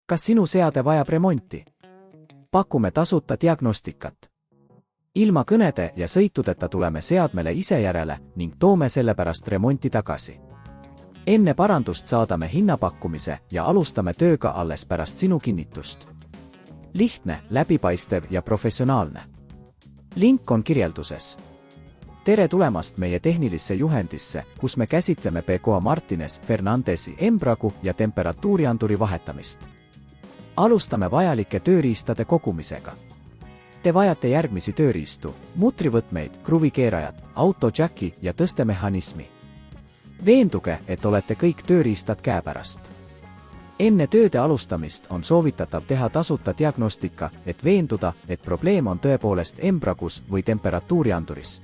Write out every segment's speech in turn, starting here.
Kas sinu seade vajab remonti? Pakume tasuta diagnostikat. Ilma kõnede ja sõitudeta tuleme seadmele ise järele ning toome sellepärast remonti tagasi. Enne parandust saadame hinnapakkumise ja alustame tööga alles pärast sinu kinnitust. Lihtne, läbipaistev ja professionaalne. Link on kirjelduses. Tere tulemast meie tehnilisse juhendisse, kus me käsitleme Peugeot Martinez Fernandesi embragu ja temperatuurianduri vahetamist. Alustame vajalike tööriistade kogumisega. Te vajate järgmisi tööriistu, mutrivõtmeid, kruvikeerajat, auto jacki ja tõstemehhanismi. Veenduge, et olete kõik tööriistad käepärast. Enne tööde alustamist on soovitatav teha tasuta diagnostika, et veenduda, et probleem on tõepoolest embragus või temperatuurianduris.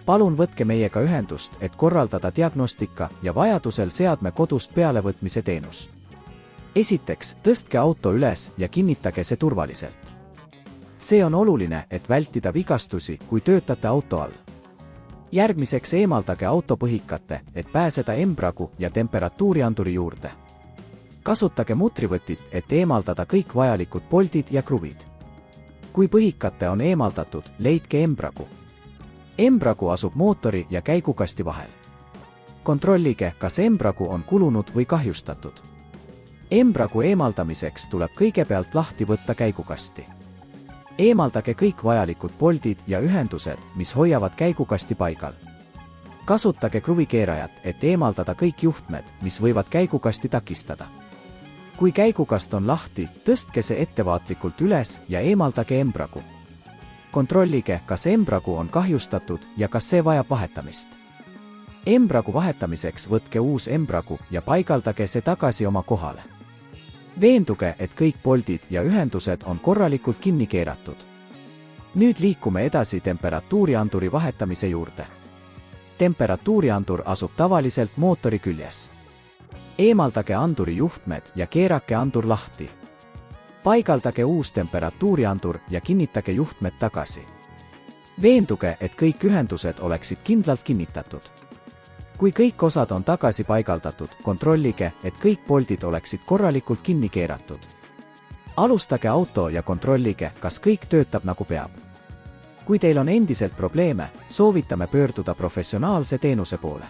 Palun võtke meiega ühendust, et korraldada diagnostika ja vajadusel seadme kodust pealevõtmise teenus. Esiteks, tõstke auto üles ja kinnitage see turvaliselt. See on oluline, et vältida vigastusi, kui töötate auto all. Järgmiseks eemaldage auto põhikate, et pääseda embragu ja temperatuurianduri juurde. Kasutage mutrivõtit, et eemaldada kõik vajalikud poldid ja kruvid. Kui põhikate on eemaldatud, leidke embragu. Embragu asub mootori ja käigukasti vahel. Kontrollige, kas embragu on kulunud või kahjustatud. Embragu eemaldamiseks tuleb kõigepealt lahti võtta käigukasti. Eemaldage kõik vajalikud poldid ja ühendused, mis hoiavad käigukasti paigal. Kasutage kruvikeerajat, et eemaldada kõik juhtmed, mis võivad käigukasti takistada. Kui käigukast on lahti, tõstke see ettevaatlikult üles ja eemaldage embragu. Kontrollige, kas embragu on kahjustatud ja kas see vajab vahetamist. Embragu vahetamiseks võtke uus embragu ja paigaldage see tagasi oma kohale. Veenduge, et kõik poldid ja ühendused on korralikult kinni keeratud. Nüüd liikume edasi temperatuurianduri vahetamise juurde. Temperatuuriandur asub tavaliselt mootori küljes. Eemaldage anduri juhtmed ja keerake andur lahti. Paigaldage uus temperatuuriandur ja kinnitage juhtmed tagasi. Veenduge, et kõik ühendused oleksid kindlalt kinnitatud. Kui kõik osad on tagasi paigaldatud, kontrollige, et kõik poldid oleksid korralikult kinni keeratud. Alustage auto ja kontrollige, kas kõik töötab nagu peab. Kui teil on endiselt probleeme, soovitame pöörduda professionaalse teenuse poole.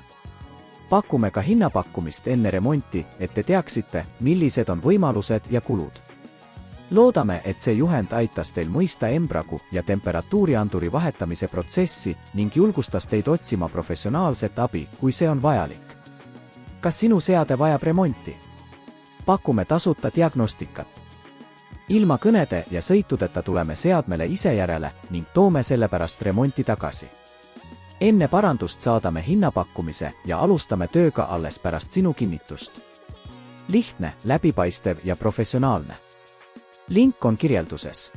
Pakume ka hinnapakkumist enne remonti, et te teaksite, millised on võimalused ja kulud. Loodame, et see juhend aitas teil mõista embragu ja temperatuurianduri vahetamise protsessi ning julgustas teid otsima professionaalset abi, kui see on vajalik. Kas sinu seade vajab remonti? Pakume tasuta diagnostikat. Ilma kõnede ja sõitudeta tuleme seadmele ise järele ning toome sellepärast remonti tagasi. Enne parandust saadame hinnapakkumise ja alustame tööga alles pärast sinu kinnitust. Lihtne, läbipaistev ja professionaalne. Link on kirjelduses.